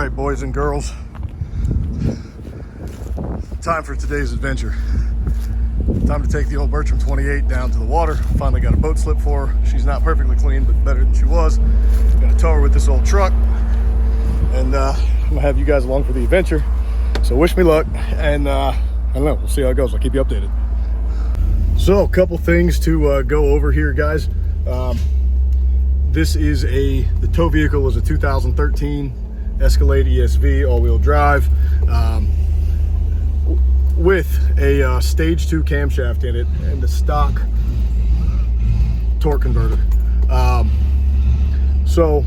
right, boys and girls, time for today's adventure. Time to take the old Bertram 28 down to the water. Finally got a boat slip for her. She's not perfectly clean, but better than she was. Gonna tow her with this old truck, and I'm gonna have you guys along for the adventure. So wish me luck, and I don't know, we'll see how it goes. I'll keep you updated. So a couple things to go over here, guys. This is the tow vehicle is a 2013 Escalade ESV all-wheel drive with a stage 2 camshaft in it and the stock torque converter. So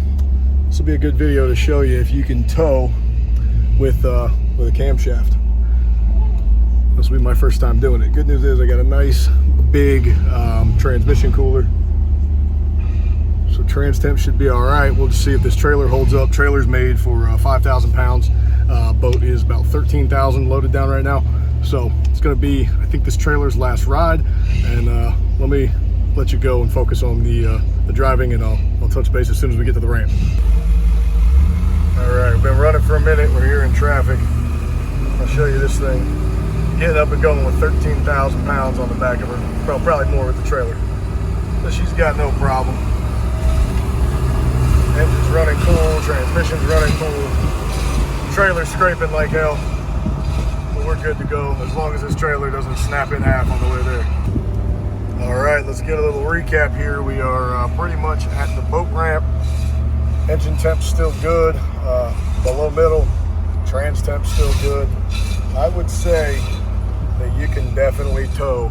this will be a good video to show you if you can tow with a camshaft. This will be my first time doing it. Good news is I got a nice big transmission cooler. So trans temp should be all right. We'll just see if this trailer holds up. Trailer's made for 5,000 pounds. Boat is about 13,000 loaded down right now. So it's gonna be, I think, this trailer's last ride. And let me let you go and focus on the driving, and I'll touch base as soon as we get to the ramp. All right, we've been running for a minute. We're here in traffic. I'll show you this thing. Getting up and going with 13,000 pounds on the back of her. Well, probably more with the trailer. But she's got no problem. Engine's running cool, transmission's running cool, trailer's scraping like hell, but we're good to go as long as this trailer doesn't snap in half on the way there. All right, let's get a little recap here. We are pretty much at the boat ramp. Engine temp's still good, below middle, trans temp's still good. I would say that you can definitely tow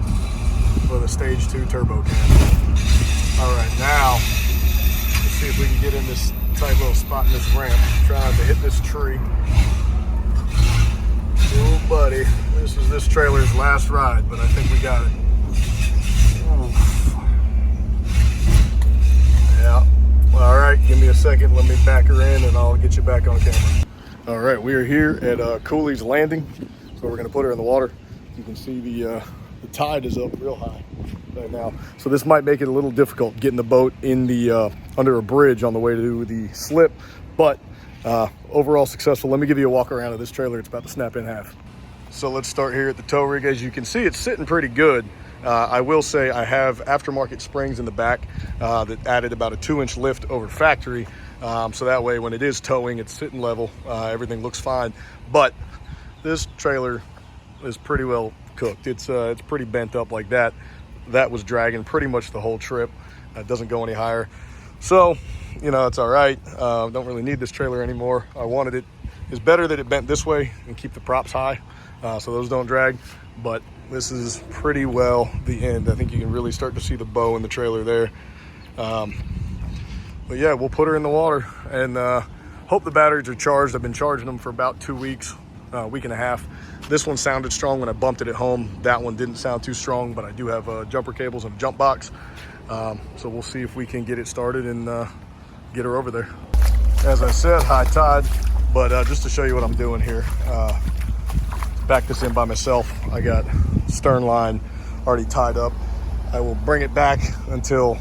with a stage 2 turbo cam. All right, now see if we can get in this tight little spot in this ramp. Try not to hit this tree. Oh, buddy. This is this trailer's last ride, but I think we got it. Oof. Yeah. All right, give me a second. Let me back her in, and I'll get you back on camera. All right, we are here at Cooley's Landing. So we're going to put her in the water. You can see the tide is up real high right now, so this might make it a little difficult getting the boat in the under a bridge on the way to the slip, but overall successful. Let me give you a walk around of this trailer. It's about to snap in half. So let's start here at the tow rig. As you can see, it's sitting pretty good. I will say I have aftermarket springs in the back that added about a 2-inch lift over factory, so that way when it is towing, it's sitting level. Everything looks fine, but this trailer is pretty well cooked. It's pretty bent up like that. That was dragging pretty much the whole trip. It doesn't go any higher, so you know, it's all right. Don't really need this trailer anymore. I wanted it. It's better that it bent this way and keep the props high, so those don't drag. But this is pretty well the end. I think you can really start to see the bow in the trailer there. But yeah, we'll put her in the water and hope the batteries are charged. I've been charging them for about 2 weeks, a week and a half. This one sounded strong when I bumped it at home. That one didn't sound too strong, but I do have jumper cables and a jump box. So we'll see if we can get it started and get her over there. As I said, high tide, but just to show you what I'm doing here, back this in by myself. I got stern line already tied up. I will bring it back until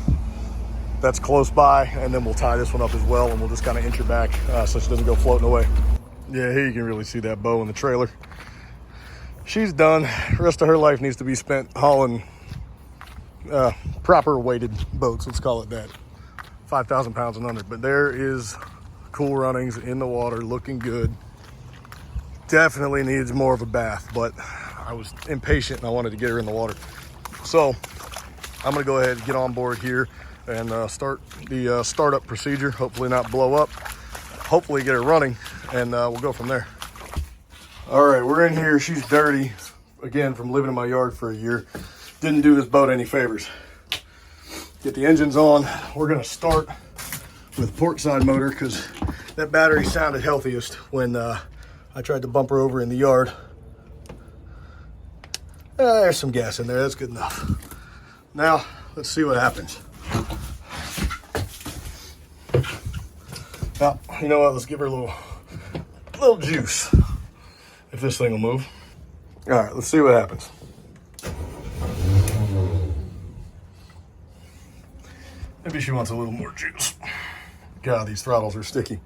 that's close by, and then we'll tie this one up as well, and we'll just kind of inch her back so she doesn't go floating away. Yeah, here you can really see that bow in the trailer. She's done. The rest of her life needs to be spent hauling proper weighted boats, let's call it that. 5,000 pounds and under. But there is cool runnings in the water, looking good. Definitely needs more of a bath, but I was impatient and I wanted to get her in the water. So I'm gonna go ahead and get on board here and start the startup procedure. Hopefully not blow up. Hopefully get her running, and we'll go from there. All right, we're in here. She's dirty, again, from living in my yard for a year. Didn't do this boat any favors. Get the engines on. We're gonna start with port side motor because that battery sounded healthiest when I tried to bump her over in the yard. There's some gas in there, that's good enough. Now, let's see what happens. Now, you know what, let's give her a little juice. If this thing will move. All right, let's see what happens. Maybe she wants a little more juice. God, these throttles are sticky.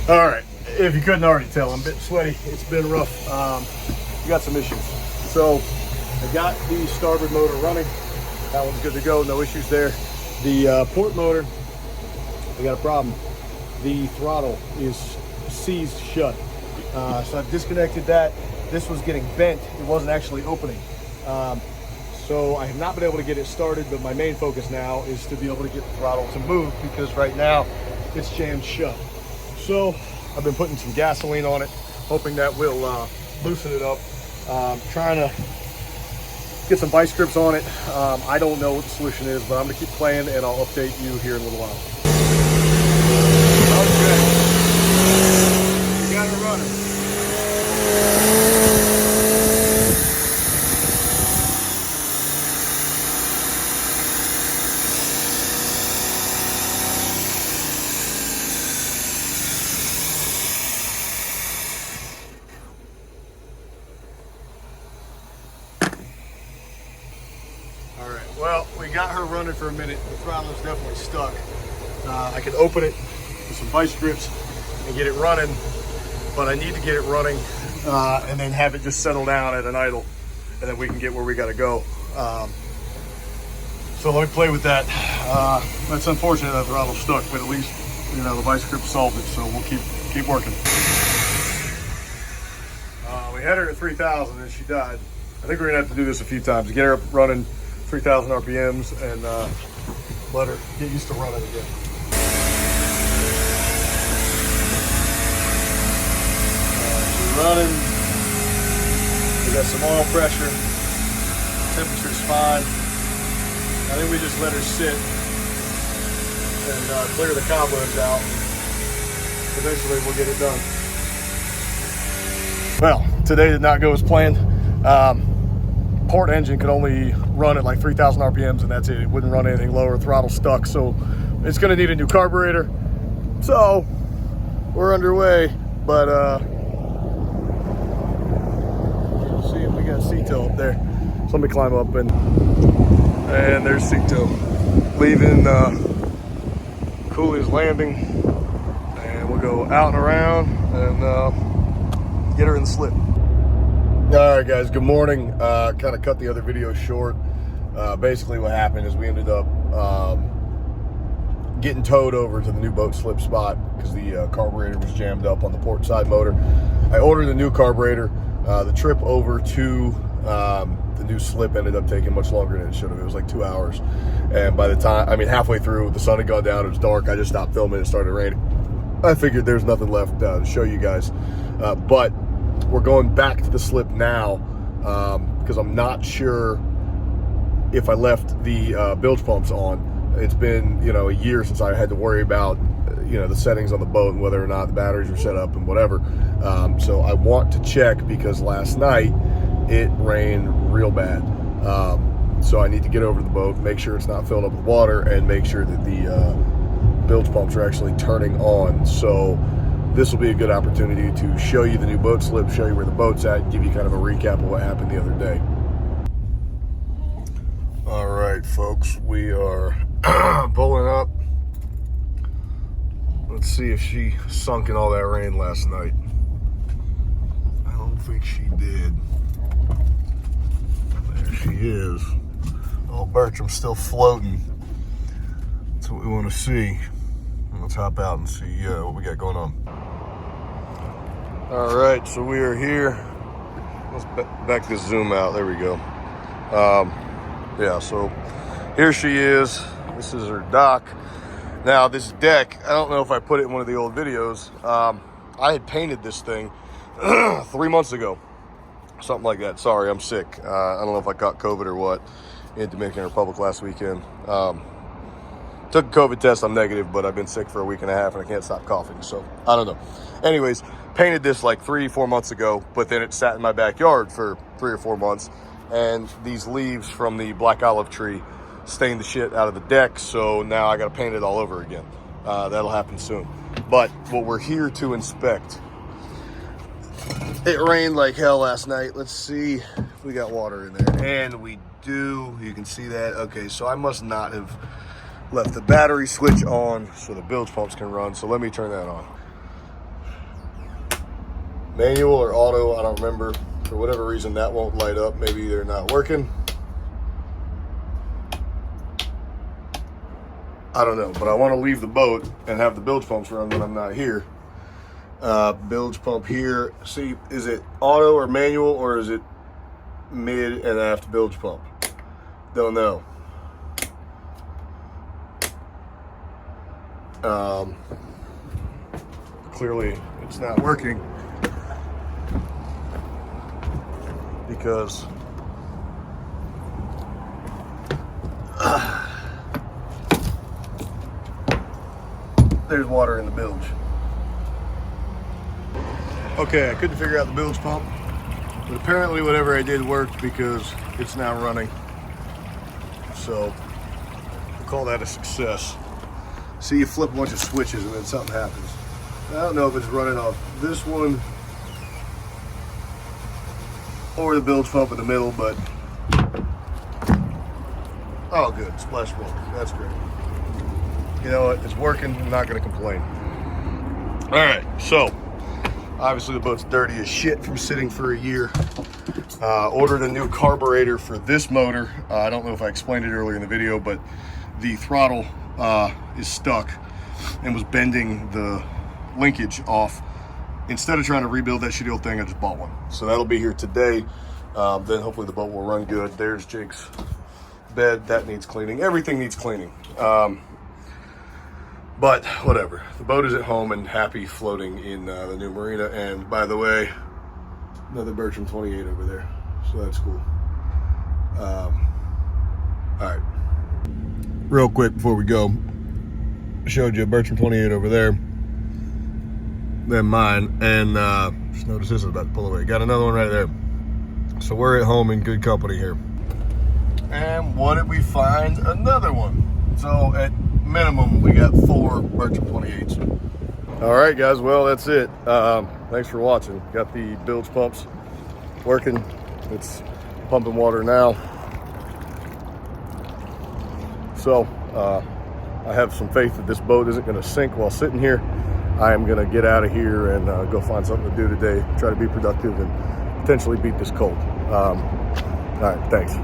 All right, if you couldn't already tell, I'm a bit sweaty. It's been rough. We got some issues. So I got the starboard motor running. That one's good to go, no issues there. The port motor, we got a problem. The throttle is seized shut. So I've disconnected that. This was getting bent. It wasn't actually opening. So I have not been able to get it started, but my main focus now is to be able to get the throttle to move because right now it's jammed shut. So I've been putting some gasoline on it, hoping that will loosen it up. Trying to get some vice grips on it. I don't know what the solution is, but I'm gonna keep playing and I'll update you here in a little while. Okay, we got it running. All right, well, we got her running for a minute. The throttle is definitely stuck. I can open it with some vice grips and get it running, but I need to get it running and then have it just settle down at an idle, and then we can get where we gotta go. So let me play with that. That's unfortunate that the throttle's stuck, but at least, you know, the vice grip solved it, so we'll keep working. We had her at 3,000 and she died. I think we're gonna have to do this a few times to get her up running 3,000 RPMs and let her get used to running again. She's running. We got some oil pressure. Temperature's fine. I think we just let her sit and clear the cobwebs out. Eventually we'll get it done. Well, today did not go as planned. Port engine could only run at like 3,000 RPMs and that's it. It wouldn't run anything lower, throttle stuck. So it's gonna need a new carburetor. So we're underway, but see if we got Cito up there. So let me climb up and there's Cito leaving Cooley's Landing, and we'll go out and around and get her in the slip. All right, guys, good morning. Kind of cut the other video short. Basically what happened is we ended up getting towed over to the new boat slip spot because the carburetor was jammed up on the port side motor. I ordered a new carburetor. The trip over to the new slip ended up taking much longer than it should have. It was like 2 hours. And by the time, I mean, halfway through, the sun had gone down, it was dark. I just stopped filming, it started raining. I figured there's nothing left to show you guys. But we're going back to the slip now because I'm not sure if I left the bilge pumps on. It's been, you know, a year since I had to worry about, you know, the settings on the boat and whether or not the batteries were set up and whatever. So I want to check because last night it rained real bad. So I need to get over to the boat, make sure it's not filled up with water, and make sure that the bilge pumps are actually turning on. So this will be a good opportunity to show you the new boat slip, show you where the boat's at, give you kind of a recap of what happened the other day. All right, folks, we are pulling up. Let's see if she sunk in all that rain last night. I don't think she did. There she is. Oh, Bertram's still floating. That's what we want to see. Let's hop out and see what we got going on. All right, so we are here. Let's back this zoom out. There we go. Yeah, so here she is. This is her dock. Now, this deck, I don't know if I put it in one of the old videos. I had painted this thing 3 months ago. Something like that. Sorry, I'm sick. I don't know if I caught COVID or what in Dominican Republic last weekend. Took a COVID test, I'm negative, but I've been sick for a week and a half and I can't stop coughing, so I don't know. Anyways, painted this like 3-4 months ago, but then it sat in my backyard for 3 or 4 months, and these leaves from the black olive tree stained the shit out of the deck, so now I gotta paint it all over again. That'll happen soon. But what we're here to inspect, it rained like hell last night. Let's see if we got water in there, and we do. You can see that. Okay, so I must not have left the battery switch on so the bilge pumps can run, so let me turn that on. Manual or auto, I don't remember. For whatever reason, that won't light up. Maybe they're not working. I don't know, but I want to leave the boat and have the bilge pumps run when I'm not here. Bilge pump here. See, is it auto or manual, or is it mid and aft bilge pump? Don't know. Clearly it's not working because there's water in the bilge. Okay, I couldn't figure out the bilge pump, but apparently whatever I did worked because it's now running. So we'll call that a success. See, you flip a bunch of switches and then something happens. I don't know if it's running off this one or the bilge pump in the middle, but oh, good, splash water. That's great. You know what? It's working. I'm not going to complain. All right, so obviously the boat's dirty as shit from sitting for a year. Ordered a new carburetor for this motor. I don't know if I explained it earlier in the video, but the throttle is stuck and was bending the linkage off. Instead of trying to rebuild that shitty old thing, I just bought one. So that'll be here today. Then hopefully the boat will run good. There's Jake's bed. That needs cleaning. Everything needs cleaning. But whatever. The boat is at home and happy floating in the new marina. And by the way, another Bertram 28 over there. So that's cool. All right. Real quick before we go, I showed you a Bertram 28 over there. Then mine. And just notice this is about to pull away. Got another one right there. So we're at home in good company here. And what did we find? Another one. So at minimum, we got 4 Bertram 28s. All right, guys. Well, that's it. Thanks for watching. Got the bilge pumps working. It's pumping water now. So I have some faith that this boat isn't going to sink while sitting here. I am going to get out of here and go find something to do today. Try to be productive and potentially beat this cold. All right. Thanks.